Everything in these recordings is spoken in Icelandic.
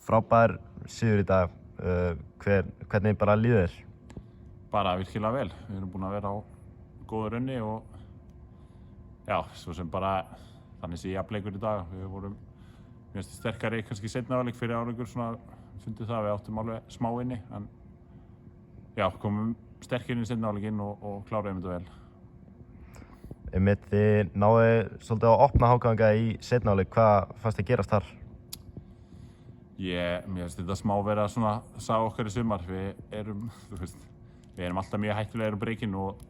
Frábær sigur í dag. Hvernig bara líður þér? Bara virkilega vel. Við erum búin að vera á góðu runni og já, svo sem bara þannig sé jafnleikur í dag. Við vorum mjög sterkari kannski seinna hálfleik fyrir áleikur svona fundið það, við áttum alveg smá inni en já, komum sterkir inn í seinna hálfleikinn og kláruðum þetta vel. Einmitt, þið náðu svolítið að opna Hákanga í seinna hálfleik. Hvað fannst þið gerast þar? Mér finnst þetta smá vera svona saga okkar í sumar. Við erum alltaf mjög hættulegir á breikinn og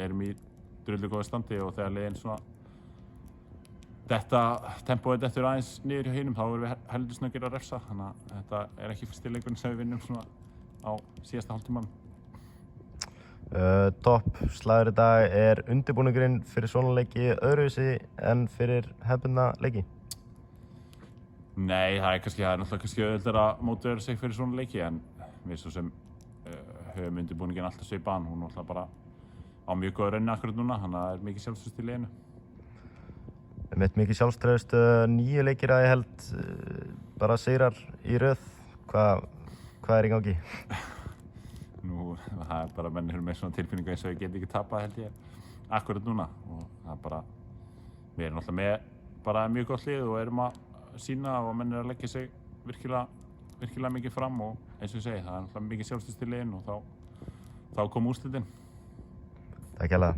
erum í drullu góðu standi og þegar liðin svona tempóið dettur aðeins niður hjá hinum þá erum við heldur snöggir að refsa. Þannig að þetta er ekki fyrsti leikurinn sem við vinnum svona á síðasta hálftímanum. Topp slagur í dag. Er undirbúningurinn fyrir svona leiki öðruvísi en fyrir hefðbundna leiki? Nei, það er náttúrulega kannski auðveldara að mótivera sig fyrir svona leiki en við svo sem höfum undirbúninginn alltaf svipaðan. Hún er alltaf bara á mjög góðu raunni akkurat núna, þannig að það er mikið sjálfstraust í liðinu. Einmitt mikið sjálfstraust, 9 leikir að ég held, bara sigrar í röð. Hvað er í gangi? Nú, það er bara menn með svona tilfinningu eins og ég get ekki tapað held ég akkurat núna og það er bara, við erum alltaf með bara mjög gott lið og erum að sýna og menn að leggja sig virkilega mikið fram og eins og ég segi, það er alltaf mikið sjálfstraust í liðinu og þá kom úrslitin. Takk hérlega.